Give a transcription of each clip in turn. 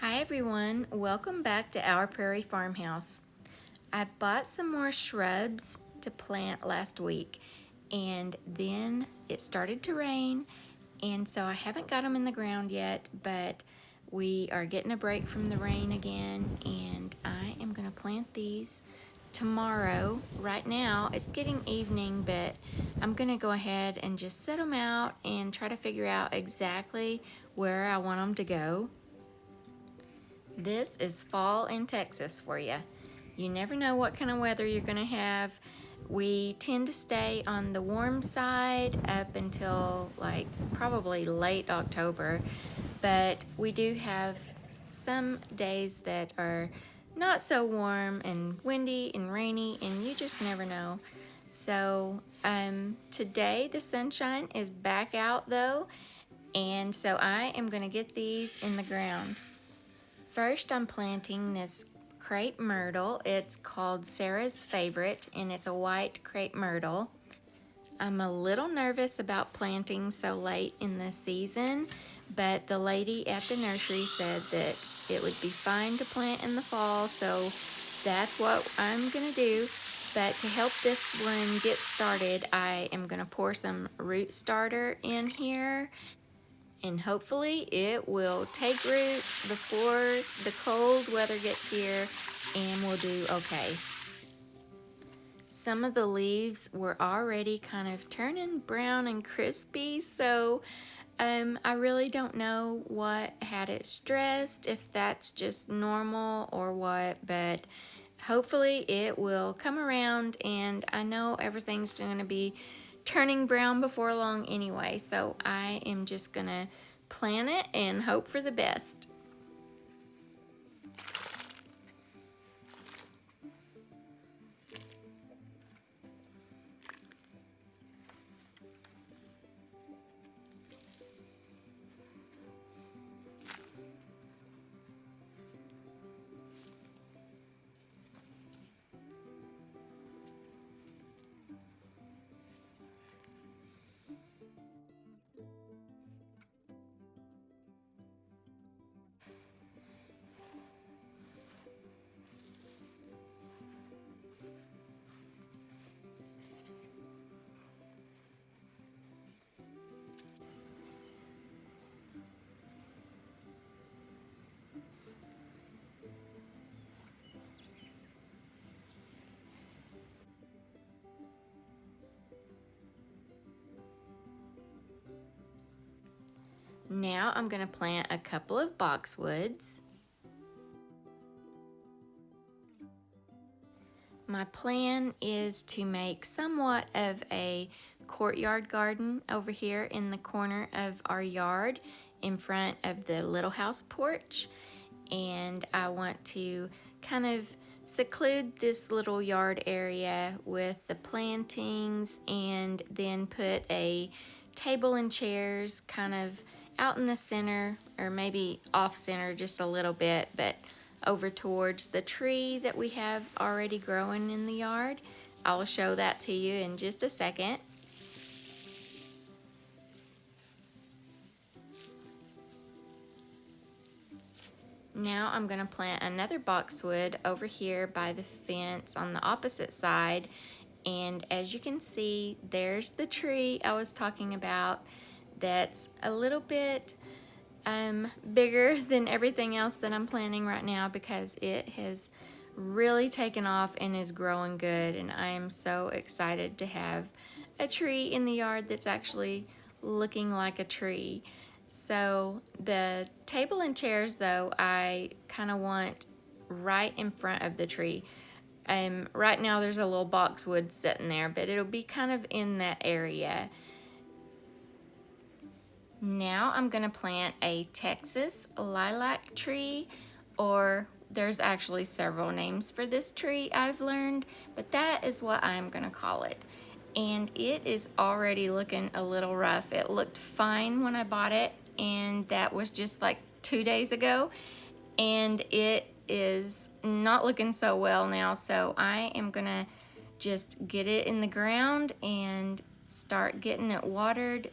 Hi everyone, welcome back to our prairie farmhouse. I bought some more shrubs to plant last week and then it started to rain, and so I haven't got them in the ground yet, but we are getting a break from the rain again, and I am going to plant these tomorrow. Right now it's getting evening, but I'm going to go ahead and just set them out and try to figure out exactly where I want them to go. This is fall in Texas for you. You never know what kind of weather you're going to have. We tend to stay on the warm side up until like probably late October, but we do have some days that are not so warm and windy and rainy, and you just never know. So today the sunshine is back out though, and so I am going to get these in the ground. First, I'm planting this crepe myrtle. It's called Sarah's Favorite, and it's a white crepe myrtle. I'm a little nervous about planting so late in the season, but the lady at the nursery said that it would be fine to plant in the fall, so that's what I'm gonna do. But to help this one get started, I am gonna pour some root starter in here, and hopefully it will take root before the cold weather gets here, and we'll do okay. Some of the leaves were already kind of turning brown and crispy, so I really don't know what had it stressed, if that's just normal or what, but hopefully it will come around, and I know everything's going to be turning brown before long anyway, so I am just going to plant it and hope for the best. Now I'm going to plant a couple of boxwoods. My plan is to make somewhat of a courtyard garden over here in the corner of our yard in front of the little house porch, and I want to kind of seclude this little yard area with the plantings, and then put a table and chairs kind of out in the center, or maybe off center just a little bit, but over towards the tree that we have already growing in the yard. I'll show that to you in just a second. Now I'm going to plant another boxwood over here by the fence on the opposite side, and as you can see, there's the tree I was talking about that's a little bit bigger than everything else that I'm planting right now, because it has really taken off and is growing good, and I am so excited to have a tree in the yard that's actually looking like a tree. So the table and chairs though, I kind of want right in front of the tree. Right now there's a little boxwood sitting there, but it'll be kind of in that area. Now I'm going to plant a Texas lilac tree, or there's actually several names for this tree I've learned, but that is what I'm going to call it. And it is already looking a little rough. It looked fine when I bought it, and that was just like 2 days ago, and it is not looking so well now, so I am going to just get it in the ground and start getting it watered,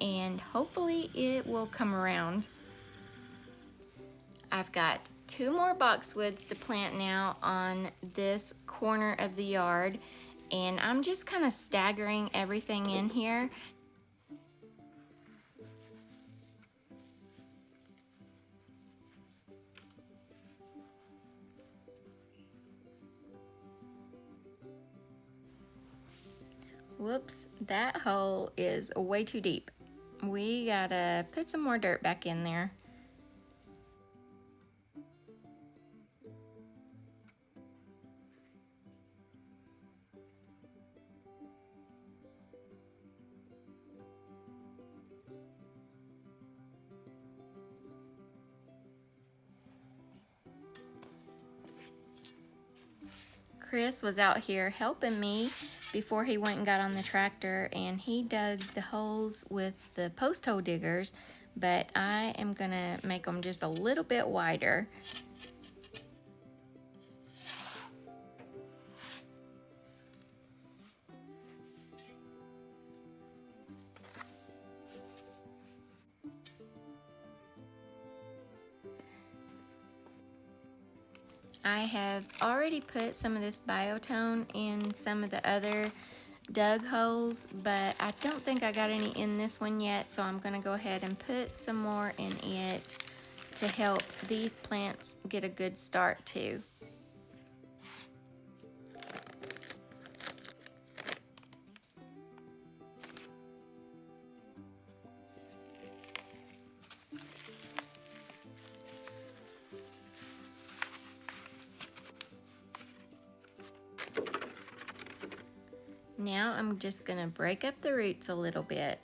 and hopefully it will come around. I've got 2 more boxwoods to plant now on this corner of the yard, and I'm just kind of staggering everything in here. Whoops, that hole is way too deep. We gotta put some more dirt back in there. Chris was out here helping me before he went and got on the tractor, and he dug the holes with the post hole diggers, but I am gonna make them just a little bit wider. I have already put some of this biotone in some of the other dug holes, but I don't think I got any in this one yet, so I'm gonna go ahead and put some more in it to help these plants get a good start too. Now I'm just gonna break up the roots a little bit.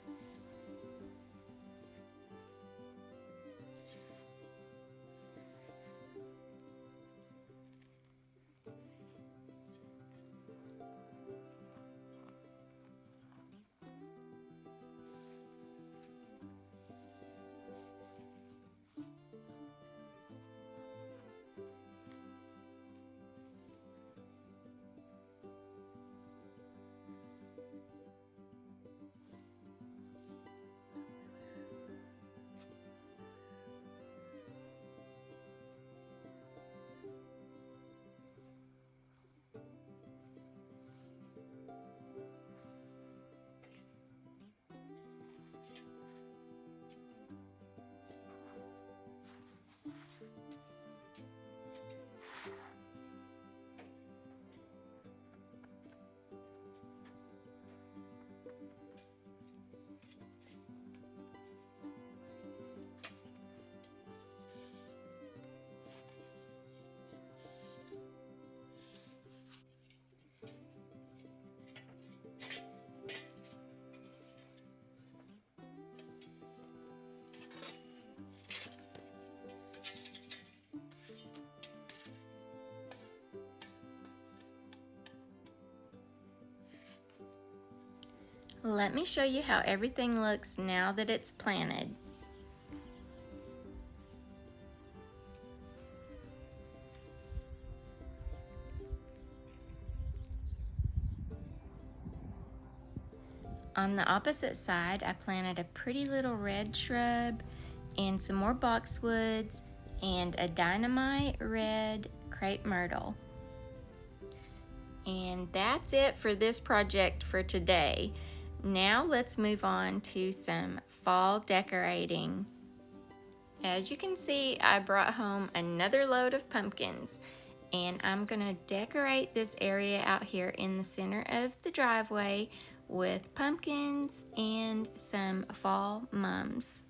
Let me show you how everything looks now that it's planted. On the opposite side, I planted a pretty little red shrub and some more boxwoods and a dynamite red crepe myrtle. And that's it for this project for today. Now let's move on to some fall decorating. As you can see, I brought home another load of pumpkins, and I'm gonna decorate this area out here in the center of the driveway with pumpkins and some fall mums.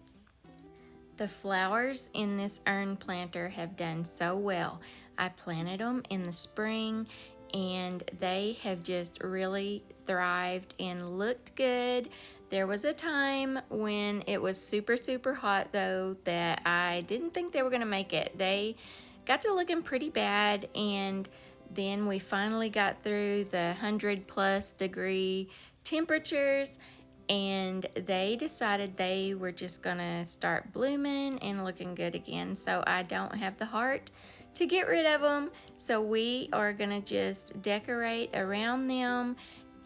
The flowers in this urn planter have done so well. I planted them in the spring, and they have just really thrived and looked good. There was a time when it was super hot though that I didn't think they were gonna make it. They got to looking pretty bad, and then we finally got through the 100+ degree temperatures, and they decided they were just gonna start blooming and looking good again. So I don't have the heart to get rid of them, so we are gonna just decorate around them.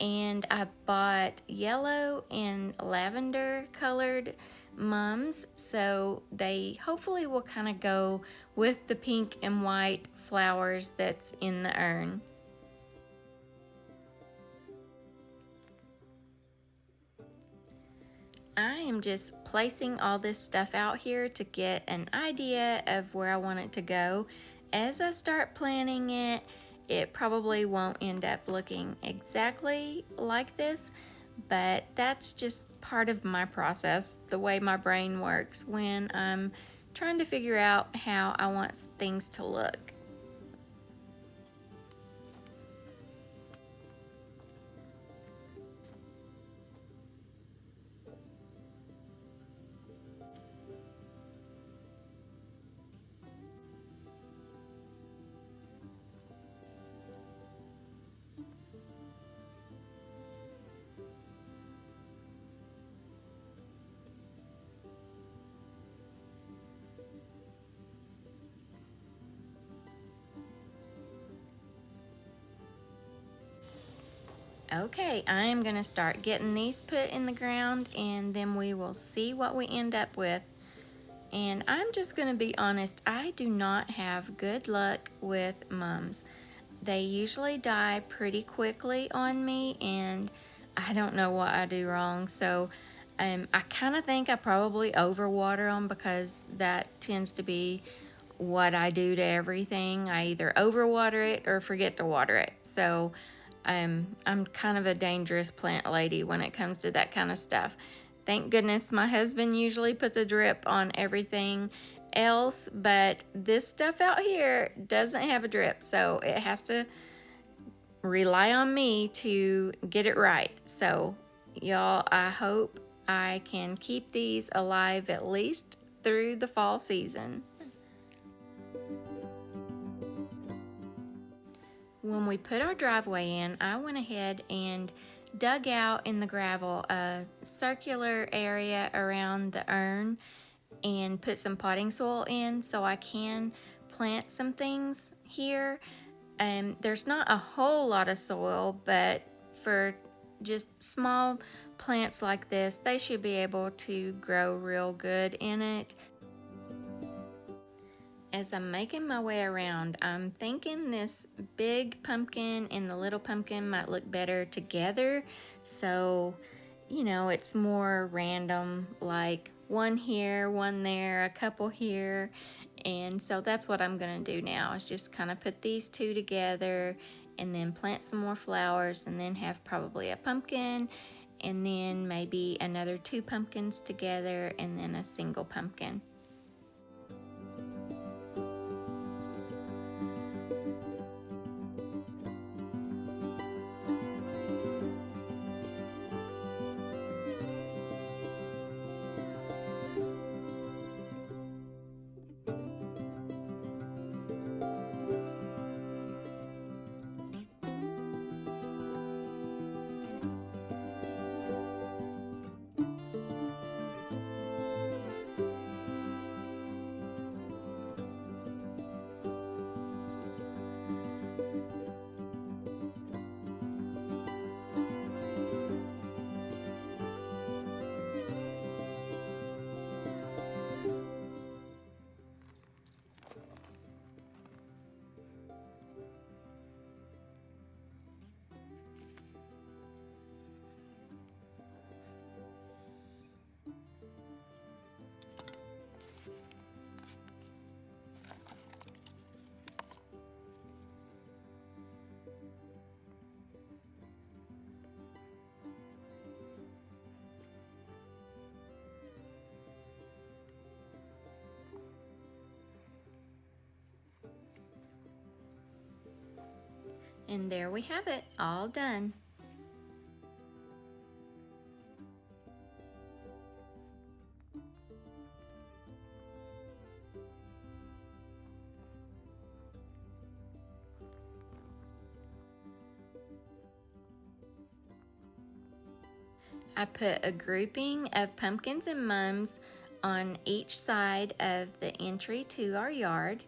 And I bought yellow and lavender colored mums, so they hopefully will kind of go with the pink and white flowers that's in the urn. I am just placing all this stuff out here to get an idea of where I want it to go. As I start planning it, it probably won't end up looking exactly like this, but that's just part of my process, the way my brain works when I'm trying to figure out how I want things to look. Okay, I am going to start getting these put in the ground and then we will see what we end up with. And I'm just going to be honest, I do not have good luck with mums. They usually die pretty quickly on me and I don't know what I do wrong. So I kind of think I probably overwater them because that tends to be what I do to everything. I either overwater it or forget to water it. So I'm kind of a dangerous plant lady when it comes to that kind of stuff. Thank goodness my husband usually puts a drip on everything else, but this stuff out here doesn't have a drip, so it has to rely on me to get it right. So y'all, I hope I can keep these alive at least through the fall season. When we put our driveway in, I went ahead and dug out in the gravel a circular area around the urn and put some potting soil in so I can plant some things here. There's not a whole lot of soil, but for just small plants like this, they should be able to grow real good in it. As I'm making my way around, I'm thinking this big pumpkin and the little pumpkin might look better together. So, it's more random, like one here, one there, a couple here. And so that's what I'm gonna do now, is just kind of put these two together and then plant some more flowers and then have probably a pumpkin and then maybe another two pumpkins together and then a single pumpkin. And there we have it, all done. I put a grouping of pumpkins and mums on each side of the entry to our yard.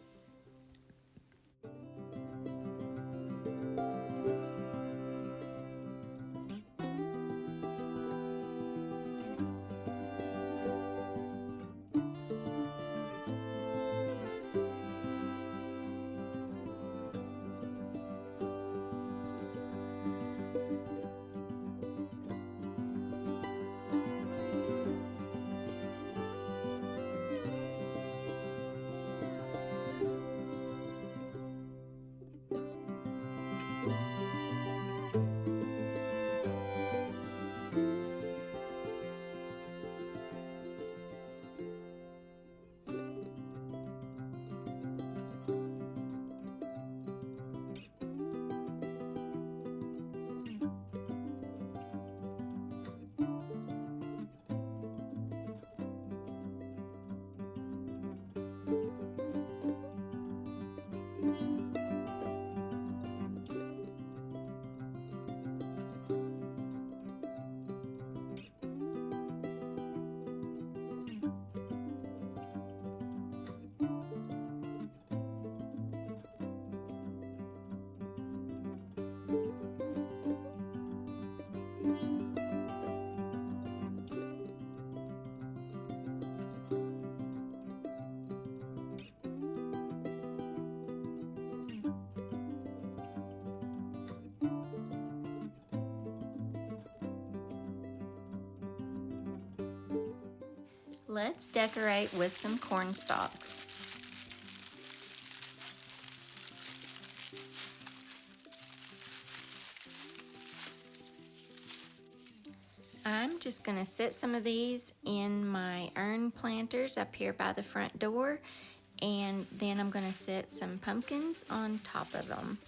Let's decorate with some corn stalks. I'm just going to set some of these in my urn planters up here by the front door, and then I'm going to set some pumpkins on top of them.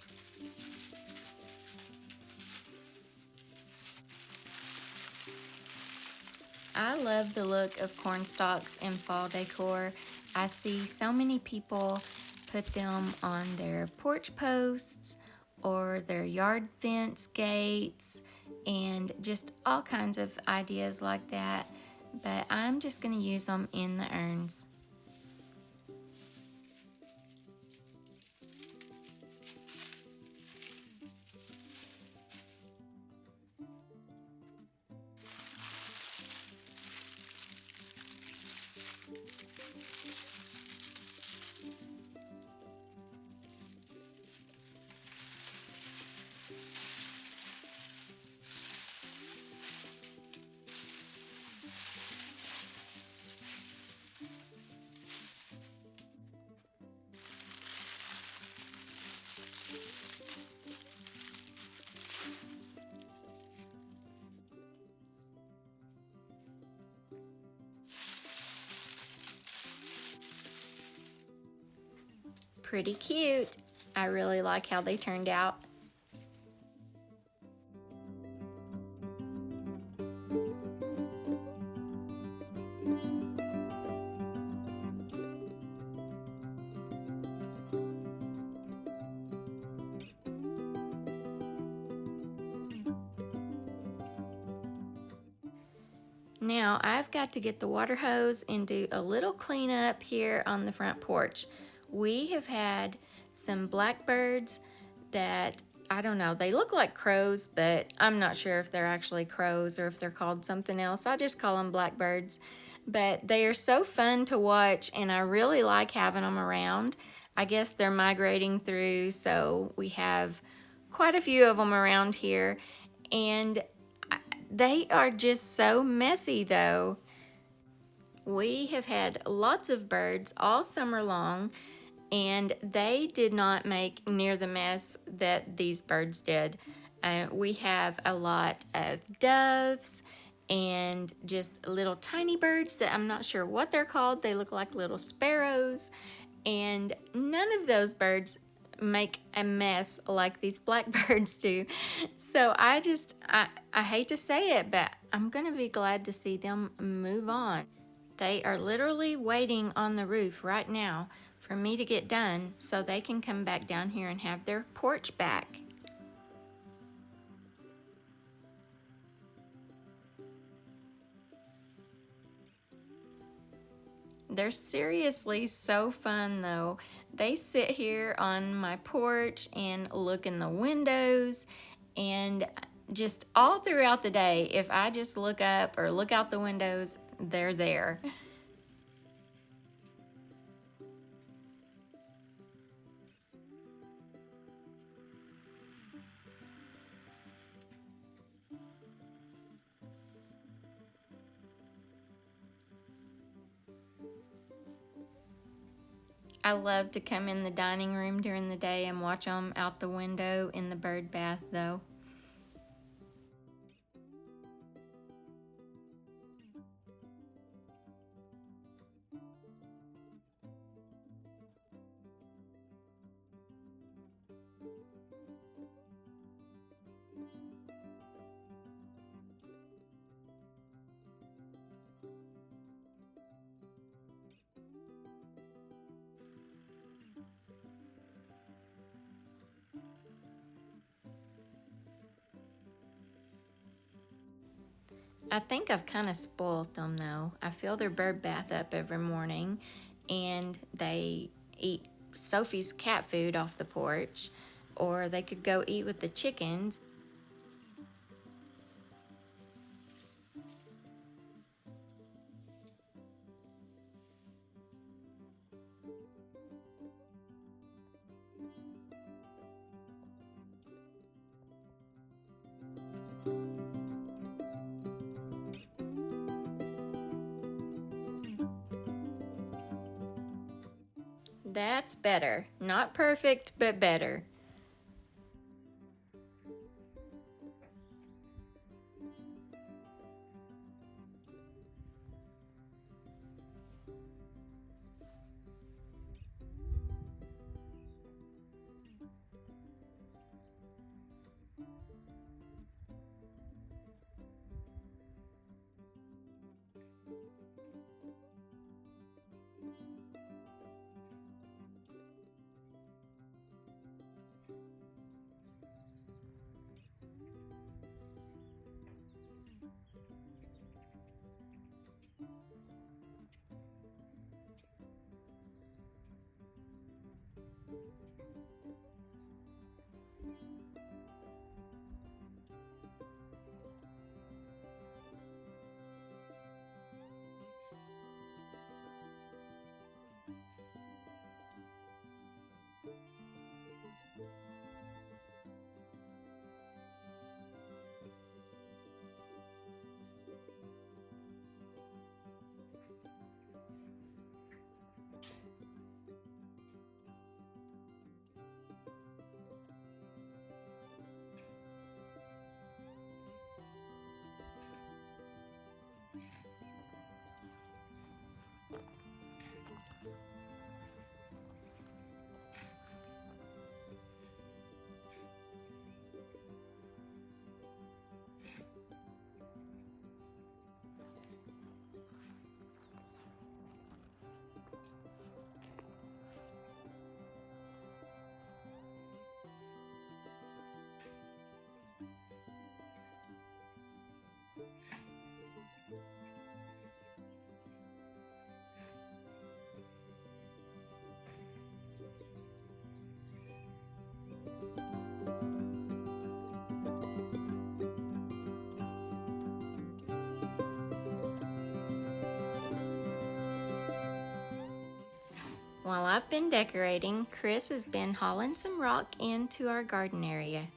I love the look of corn stalks in fall decor. I see so many people put them on their porch posts or their yard fence gates and just all kinds of ideas like that. But I'm just going to use them in the urns. Pretty cute. I really like how they turned out. Now I've got to get the water hose and do a little cleanup here on the front porch. We have had some blackbirds that, I don't know, they look like crows, but I'm not sure if they're actually crows or if they're called something else. I just call them blackbirds. But they are so fun to watch, and I really like having them around. I guess they're migrating through, so we have quite a few of them around here. And they are just so messy though. We have had lots of birds all summer long, and they did not make near the mess that these birds did. We have a lot of doves and just little tiny birds that I'm not sure what they're called. They look like little sparrows, and none of those birds make a mess like these blackbirds do. So I hate to say it, but I'm gonna be glad to see them move on. They are literally waiting on the roof right now for me to get done so they can come back down here and have their porch back. They're seriously so fun though. They sit here on my porch and look in the windows, and just all throughout the day, if I just look up or look out the windows, they're there. I love to come in the dining room during the day and watch them out the window in the bird bath though. I think I've kind of spoiled them though. I fill their bird bath up every morning, and they eat Sophie's cat food off the porch, or they could go eat with the chickens. That's better. Not perfect, but better. While I've been decorating, Chris has been hauling some rock into our garden area.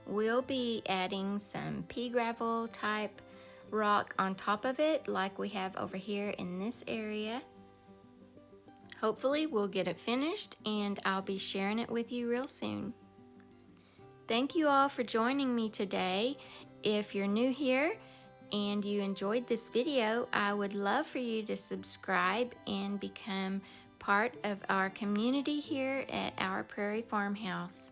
We'll be adding some pea gravel type rock on top of it like we have over here in this area. Hopefully we'll get it finished and I'll be sharing it with you real soon. Thank you all for joining me today. If you're new here and you enjoyed this video, I would love for you to subscribe and become part of our community here at our Prairie Farmhouse.